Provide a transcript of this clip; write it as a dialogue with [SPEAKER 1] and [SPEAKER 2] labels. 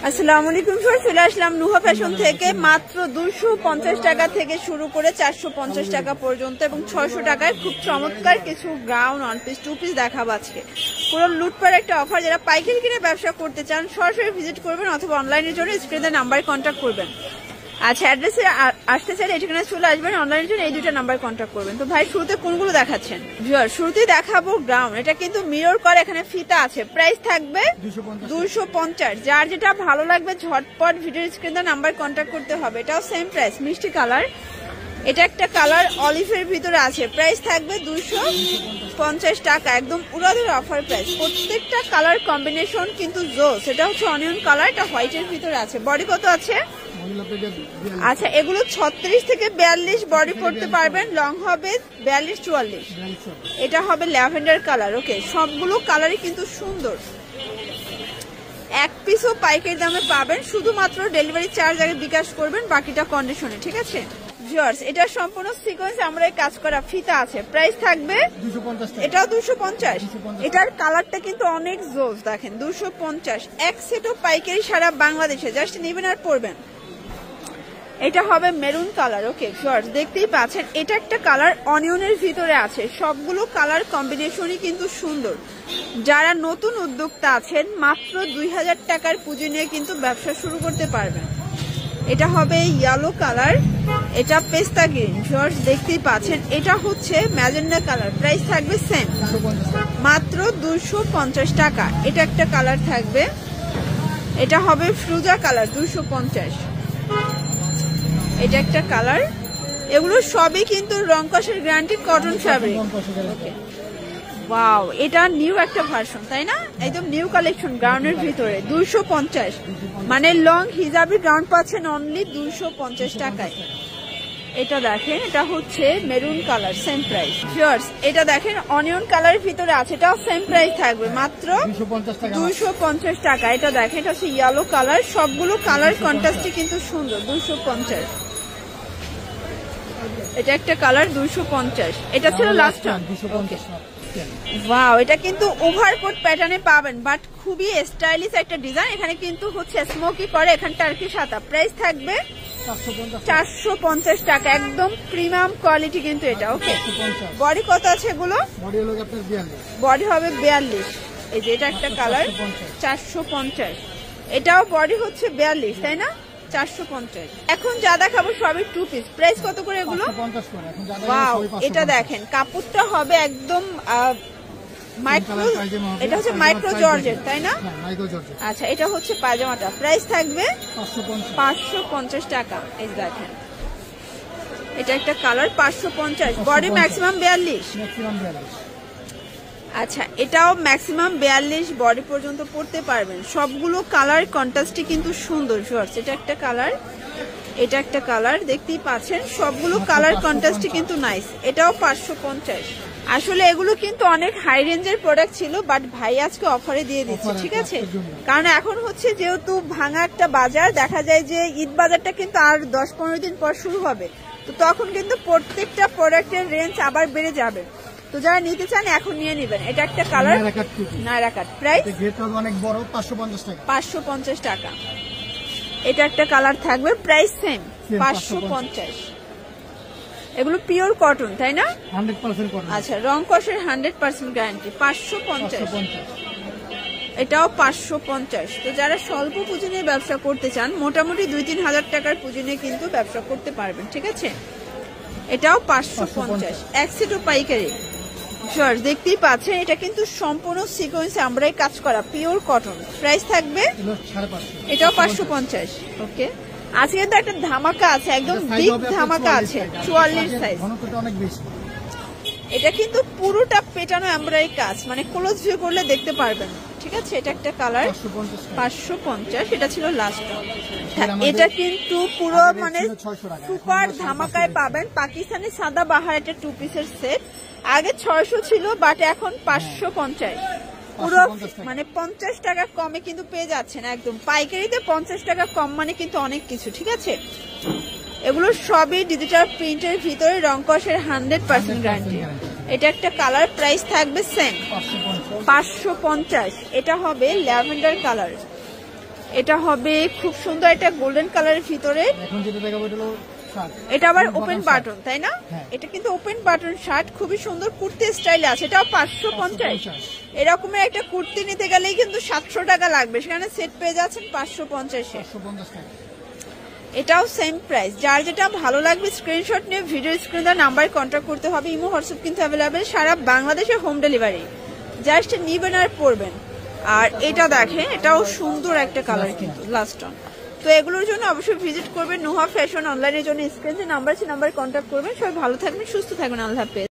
[SPEAKER 1] আসসালামু আলাইকুম স্যার, চলে আসলাম নুহা ফ্যাশন থেকে। মাত্র 250 টাকা থেকে শুরু করে 450 টাকা পর্যন্ত এবং 600 টাকায় খুব চমৎকার কিছু gown, one piece, two piece দেখাবো আজকে। পুরো লুটপাট একটা অফার। যারা পাইকারি কিনে ব্যবসা করতে চান সরাসরি ভিজিট করবেন অথবা অনলাইনের জন্য স্ক্রিনের নাম্বারে কন্ট্যাক্ট করবেন। আচ্ছা, অ্যাড্রেসে আসতে চাইলে এখানে চলে আসবেন, অনলাইনের জন্য এই দুটো নাম্বার কন্ট্যাক্ট করবেন। তো ভাই শুরুতে কোনগুলো দেখাচ্ছেন? শুরুতেই দেখাবো গাউন। এটা কিন্তু মিরর করা, এখানে ফিতা আছে। প্রাইস থাকবে 250। যার যেটা ভালো লাগবে ঝটপট ভিডিও স্ক্রিনে নাম্বার কন্ট্যাক্ট করতে হবে। এটাও সেম প্রাইস, মিষ্টি কালার। এটা একটা কালার অলিভের ভিতরে আছে। প্রাইস থাকবে 250 টাকা, একদম উড়াধুরা অফার প্রাইস। প্রত্যেকটা কালার কম্বিনেশন কিন্তু জোস। এটা হচ্ছে অনিয়ন কালার, এটা হোয়াইটের ভিতরে আছে। বডি কত আছে? আচ্ছা, এগুলো 36 থেকে 42 বডি পড়তে পারবেন। লং হবে 42-44। এটা হবে ল্যাভেন্ডার কালার। ওকে, সবগুলো কালারই কিন্তু সুন্দর। এক পিসও পাইকারি দামে পাবেন, শুধুমাত্র ডেলিভারি চার্জ আগে বিকাশ করবেন, বাকিটা কন্ডিশনে। ঠিক আছে ভিউয়ার্স, এটা সম্পূর্ণ সিকোয়েন্স আমরা কাজ করা ফিতা আছে। প্রাইস থাকবে 250। এটাও 250। এটার কালারটা কিন্তু অনেক জোস, দেখেন 250। এক সেটও পাইকারি সারা বাংলাদেশে, জাস্ট নেবেন আর পরবেন। এটা হবে মেরুন কালার। ওকে ভিউয়ার্স, দেখতেই পাচ্ছেন এটা একটা কালার অনিয়নের ভিতরে আছে। সবগুলো কালার কম্বিনেশনই কিন্তু সুন্দর। যারা নতুন উদ্যোক্তা আছেন মাত্র 2000 টাকার পুঁজি নিয়ে কিন্তু ব্যবসা শুরু করতে পারবেন। এটা হবে ইয়েলো কালার, এটা পেস্তা গ্রিন। ভিউয়ার্স দেখতেই পাচ্ছেন এটা হচ্ছে ম্যাজেন্ডা কালার। প্রাইস থাকবে সেম, মাত্র 250 টাকা। এটা একটা কালার থাকবে, এটা হবে ফ্রুজা কালার, 250। এটা একটা কালার। এগুলো সবই কিন্তু রং কষের গ্যারান্টি, কটন ফ্যাব্রিক। ওয়াও, এটা নিউ একটা ভার্সন, তাই না? একদম নিউ কালেকশন গাউনের ভিতরে 250। মানে লং হিজাবি গাউন পাচ্ছেন অনলি 250 টাকায়। এটা দেখেন, এটা হচ্ছে maroon colour, same price. Viewers, এটা দেখেন অনিয়ন কালারের ভিতরে আছে, এটাও সেম প্রাইস থাকবে, মাত্র 250 টাকা। এটা দেখেন, এটা হচ্ছে ইয়েলো কালার। সবগুলো কালার কন্ট্রাস্টে কিন্তু সুন্দর, 250। এটা একটা কালার, 250। এটা ছিল লাস্ট টাইম। ওয়াও, এটা কিন্তু ওভারকোট প্যাটার্নে পাবেন, বাট খুবই স্টাইলিশ একটা ডিজাইন। এখানে কিন্তু হচ্ছে স্মোকি করে, এখানে টার্কি সাদা। প্রাইস থাকবে 450 টাকা, একদম প্রিমিয়াম কোয়ালিটি কিন্তু এটা। ওকে, বডি কত আছে এগুলো? বডি হবে 42। এই যে এটা একটা কালার, 450। এটাও বডি হচ্ছে 42, তাই না? 450। এখন যা দেখাবো সবই টু পিস। প্রাইস কত করে এগুলো? ওয়াও, এটা দেখেন কাপড়টা হবে একদম মাইক্রো, এটা হচ্ছে মাইক্রো জর্জেট, তাই না? আচ্ছা, এটা হচ্ছে পায়জামাটা। প্রাইস থাকবে 550 টাকা। এই দেখেন এটা একটা কালার, 550। Body maximum 42। আচ্ছা, এটাও ম্যাক্সিমাম 42 বডি পর্যন্ত পড়তে পারবেন। সবগুলো কালার কন্ট্রাস্টই কিন্তু সুন্দর। ভিউয়ার্স, এটা একটা কালার, এটা একটা কালার, দেখতেই পাচ্ছেন সবগুলো কালার কন্ট্রাস্টই কিন্তু নাইস। এটাও 550। আসলে এগুলো কিন্তু অনেক হাই রেঞ্জের প্রোডাক্ট ছিল, বাট ভাই আজকে অফারে দিয়ে দিচ্ছে। ঠিক আছে, কারণ এখন হচ্ছে যেহেতু ভাঙা একটা বাজার, দেখা যায় যে ঈদ বাজারটা কিন্তু আর 10-15 দিন পর শুরু হবে, তো তখন কিন্তু প্রত্যেকটা প্রোডাক্টের রেঞ্জ আবার বেড়ে যাবে। তো যারা নিতে চান এখন নিয়ে নেবেন। এটা একটা কালার, নায়রা কাট। প্রাইস অনেক বড়, 550 টাকা। 550 টাকা। এটা একটা কালার থাকবে, প্রাইস সেম, 550। এগুলো পিওর কটন, তাই না?
[SPEAKER 2] 100% কটন।
[SPEAKER 1] আচ্ছা, রং কষের 100% গ্যারান্টি, 550। এটাও 550। তো যারা স্বল্প পুঁজি নিয়ে ব্যবসা করতে চান, মোটামুটি 2-3 হাজার টাকার পুঁজি নিয়ে কিন্তু ব্যবসা করতে পারবেন। ঠিক আছে, এটাও 550। এক সেটও পাইকারি। দেখতেই পাচ্ছেন এটা কিন্তু সম্পূর্ণ সিকোয়েন্স আমরাই কাজ করা, পিওর কটন। প্রাইস থাকবে 550। এটাও 550। ওকে, আজকে তো একটা ধামাকা আছে, একদম বিগ ধামাকা আছে, 44 সাইজ। এটা কিন্তু পুরোটা পেটানো আমরাই কাজ, মানে ক্লোজ ভিউ করলে দেখতে পারবেন। ঠিক আছে, এটা একটা কালার, 550। এটা ছিল লাস্ট। এটা কিন্তু পুরো মানে সুপার ধামাকায় পাবেন। পাকিস্তানি সাদা বাহার একটা টু পিসের সেট। আগে 600 ছিল, বাট এখন 550। পুরো মানে 50 টাকা কমে কিন্তু পেয়ে যাচ্ছেন একদম পাইকারিতে। 50 টাকা কম মানে কিন্তু অনেক কিছু। ঠিক আছে, এগুলো সবই ডিজিটাল প্রিন্টের ভিতরে, রং কষের 100% গ্যারান্টি। এটা একটা কালার, প্রাইস থাকবে সেম, 550। এটা হবে ল্যাভেন্ডার কালার। এটা হবে খুব সুন্দর একটা গোল্ডেন কালারের ভিতরে।
[SPEAKER 2] এখন যেটা দেখাবো এটা হলো শার্ট,
[SPEAKER 1] এটা আবার ওপেন বাটন তাই না?
[SPEAKER 2] হ্যাঁ।
[SPEAKER 1] এটা কিন্তু ওপেন বাটন শার্ট, খুবই সুন্দর কুর্তি স্টাইলে আছে। এটাও 550। এরকমের একটা কুর্তি নিতে গেলেই কিন্তু 700 টাকা লাগবে, সেখানে সেট পেয়ে যাচ্ছেন 550-এ।
[SPEAKER 2] 550 টাকা।
[SPEAKER 1] এটাও সেম প্রাইস। যার যেটা ভালো লাগবে স্ক্রিনশট নিয়ে ভিডিও স্ক্রিনে দেওয়া নাম্বারে কন্ট্যাক্ট করতে হবে। ইমো হোয়াটসঅ্যাপ কিন্তু অ্যাভেলেবেল, সারা বাংলাদেশে হোম ডেলিভারি। জাস্ট নিবেন আর পরবেন। আর এটা দেখেন, এটাও সুন্দর একটা কালার কিন্তু লাস্ট অন। তো এগুলোর জন্য অবশ্যই ভিজিট করবেন নুহা ফ্যাশন অনলাইনের জন্য। স্ক্রিনে নাম্বার আছে, নাম্বারে কন্ট্যাক্ট করবেন। সবাই ভালো থাকবেন, সুস্থ থাকবেন, আল্লাহ হাফেজ।